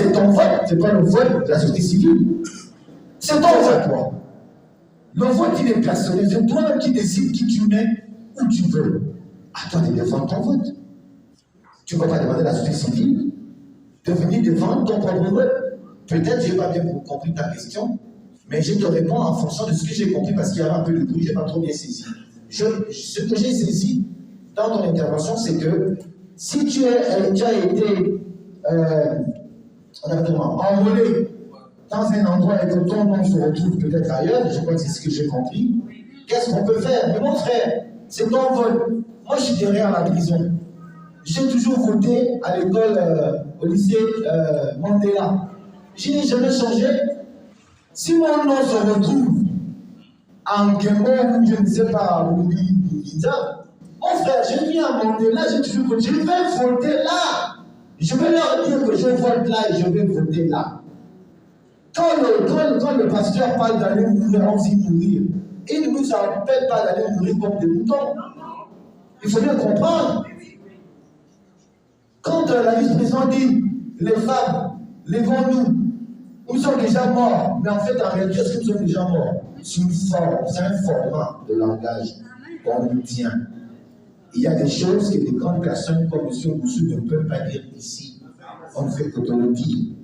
c'est ton vote, c'est pas le vote de la société civile. C'est ton vote à toi. Le vote, il est personnel. C'est toi-même qui décides qui tu mets où tu veux. À toi de défendre ton vote. Tu ne vas pas demander à la société civile de venir défendre ton propre vote. Peut-être que je n'ai pas bien compris ta question, mais je te réponds en fonction de ce que j'ai compris parce qu'il y avait un peu de bruit, je n'ai pas trop bien saisi. Ce que j'ai saisi dans ton intervention, c'est que si tu as été enrôlé dans un endroit et que ton nom se retrouve peut-être ailleurs, je crois que c'est ce que j'ai compris, qu'est-ce qu'on peut faire? Mais mon frère, c'est ton vote. Moi, je suis derrière la prison. J'ai toujours voté à l'école, au lycée Mandela. Je n'ai jamais changé. Si mon nom se retrouve en Gemo ou je ne sais pas, ou Bouguida, mon frère, je viens à Mandela, j'ai toujours voté. Je vais voter là. Je vais leur dire que je vote là et je vais voter là. Quand le pasteur parle d'aller mourir, on dit mourir. Il ne nous appelle pas d'aller mourir comme des moutons. Il faut bien comprendre. Quand la vice-présidente dit les femmes, lèvons-nous, nous sommes déjà morts, mais en fait, en réalité, est-ce que nous sommes déjà morts? C'est une forme, c'est un format de langage qu'on nous tient. Il y a des choses que des grandes personnes comme M. Boussou ne peuvent pas dire ici. On ne fait que te le dire.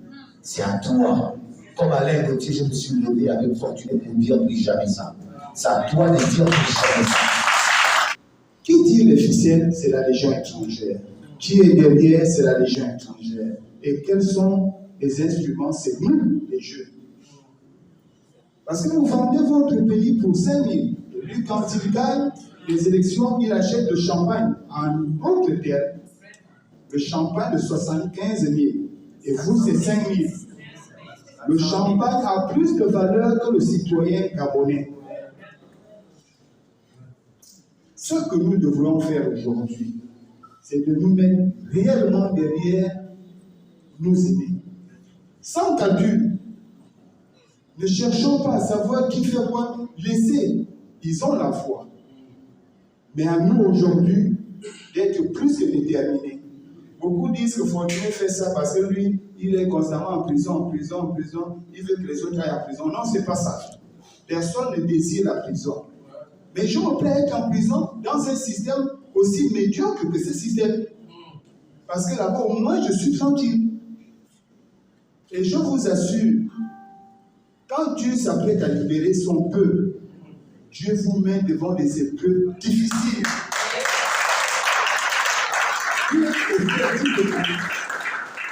C'est à toi. Comme Alain Gauthier, je me suis levé avec fortune pour dire plus jamais ça. C'est à toi de dire plus jamais ça. Qui dit les ficelles, c'est la légion étrangère. Qui est derrière, c'est la légion étrangère. Et quels sont les instruments? C'est nous, les jeunes. Parce que vous vendez votre pays pour 5 000. Lui, quand il gagne les élections, il achète le champagne en autre terme. Le champagne de 75 000. Et vous, c'est 5 000. Le champagne a plus de valeur que le citoyen gabonais. Ce que nous devons faire aujourd'hui, c'est de nous mettre réellement derrière nos aînés. Sans calcul. Ne cherchons pas à savoir qui fait quoi. Laissez. Ils ont la foi. Mais à nous aujourd'hui, d'être plus que déterminés. Beaucoup disent que Fortuné fait ça parce que lui, il est constamment en prison. Il veut que les autres aillent en prison. Non, ce n'est pas ça. Personne ne désire la prison. Mais je me plais être en prison dans un système aussi médiocre que ce système. Parce que là-bas, au moins, je suis tranquille. Et je vous assure, quand Dieu s'apprête à libérer son peuple, Dieu vous met devant des épreuves difficiles.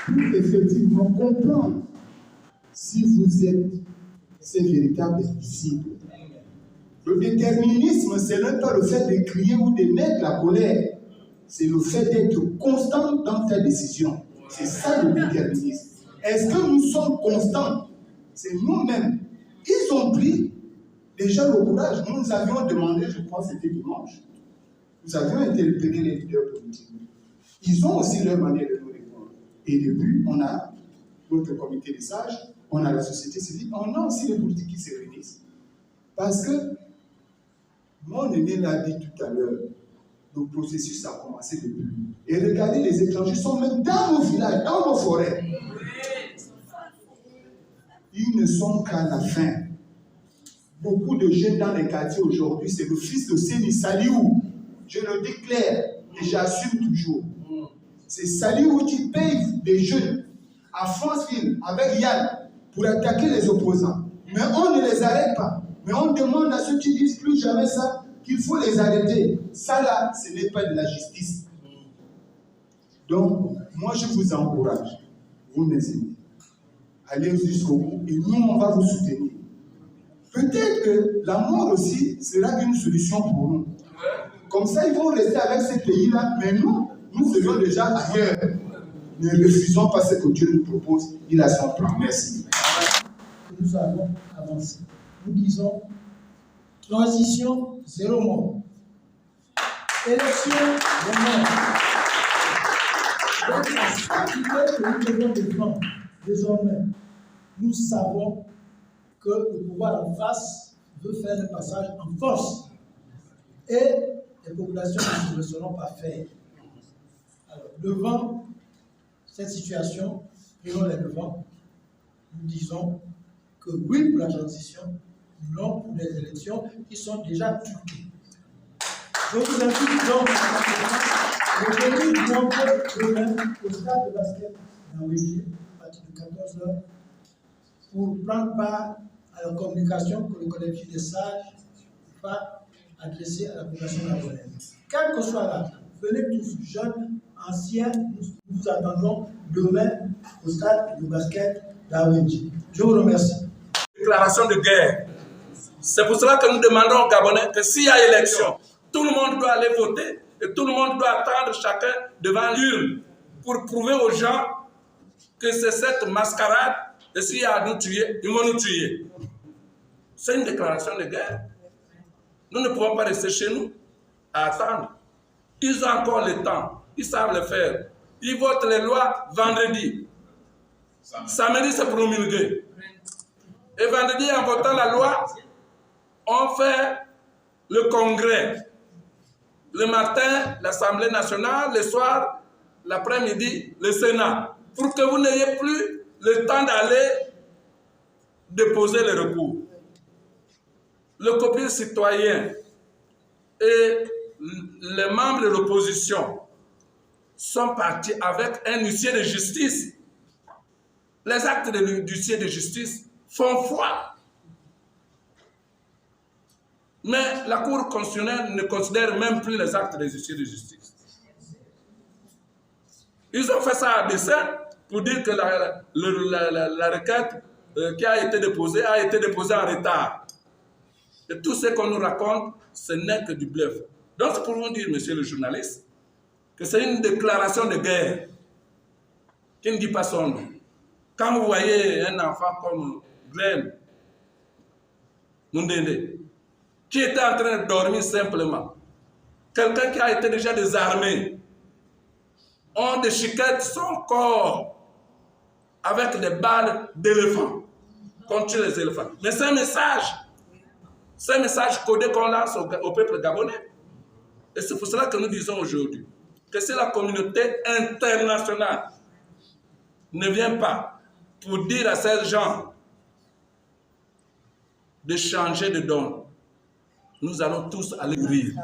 Pour effectivement comprendre si vous êtes ces véritables disciples. Le déterminisme, ce n'est pas le fait de crier ou de mettre la colère. C'est le fait d'être constant dans ta décision. C'est ça le déterminisme. Est-ce que nous sommes constants? C'est nous-mêmes. Ils ont pris déjà le courage. Nous avions demandé, je crois que c'était dimanche, nous avions interpellé les leaders politiques. Ils ont aussi leur manière de nous répondre. Et depuis, on a notre comité des sages, on a la société civile, on a aussi les politiques qui se réunissent. Parce que, mon aîné l'a dit tout à l'heure, le processus a commencé depuis. Et regardez, les étrangers sont même dans nos villages, dans nos forêts. Ils ne sont qu'à la fin. Beaucoup de jeunes dans les quartiers aujourd'hui, c'est le fils de Séni Saliou. Je le déclare et j'assume toujours. C'est Saliou qui paye des jeunes à Franceville avec Yann pour attaquer les opposants. Mais on ne les arrête pas. Mais on demande à ceux qui disent plus jamais ça qu'il faut les arrêter. Ça là, ce n'est pas de la justice. Donc, moi je vous encourage, vous mes amis, allez jusqu'au bout et nous on va vous soutenir. Peut-être que la mort aussi sera une solution pour nous. Comme ça, ils vont rester avec ces pays-là, mais nous serions déjà ailleurs. Ne refusons pas ce que Dieu nous propose. Il a son plan. Merci. Nous allons avancer. Nous disons transition, 0 mort. Élection, 0 mort. Donc, c'est ce que nous devons défendre. Désormais, nous savons que le pouvoir en face veut faire un passage en force. Et les populations ne se laisseront pas faire. Alors, devant cette situation, prenons les devants. Nous disons que oui pour la transition, non pour les élections qui sont déjà truquées. Je vous invite donc à venir nombreux demain au stade de basket d'Awéji à partir de 14h pour prendre part à la communication que le collectif des sages va adresser à la population gabonaise. Quel que soit l'âge, venez tous, jeunes, anciens, nous vous attendons demain au stade de basket d'Awéji. Je vous remercie. Déclaration de guerre. C'est pour cela que nous demandons aux Gabonais que s'il y a élection, tout le monde doit aller voter et tout le monde doit attendre chacun devant l'urne pour prouver aux gens que c'est cette mascarade et s'il y a à nous tuer, ils vont nous tuer. C'est une déclaration de guerre. Nous ne pouvons pas rester chez nous à attendre. Ils ont encore le temps, ils savent le faire. Ils votent les lois vendredi. Samedi, c'est promulgué. Et vendredi, en votant la loi, on fait le congrès. Le matin, l'Assemblée nationale, le soir, l'après-midi, le Sénat. Pour que vous n'ayez plus le temps d'aller déposer le recours. Le copie citoyen et les membres de l'opposition sont partis avec un huissier de justice. Les actes de l'huissier de justice font foi. Mais la Cour constitutionnelle ne considère même plus les actes des huissiers de justice. Ils ont fait ça à dessein pour dire que la requête qui a été déposée en retard. Et tout ce qu'on nous raconte, ce n'est que du bluff. Donc c'est pour vous dire, monsieur le journaliste, que c'est une déclaration de guerre qui ne dit pas son nom. Quand vous voyez un enfant comme Glenn Mundende, qui était en train de dormir simplement, quelqu'un qui a été déjà désarmé, on déchiquette son corps avec des balles d'éléphant contre les éléphants. Mais c'est un message codé qu'on lance au peuple gabonais. Et c'est pour cela que nous disons aujourd'hui que si la communauté internationale ne vient pas pour dire à ces gens de changer de don, nous allons tous aller mourir.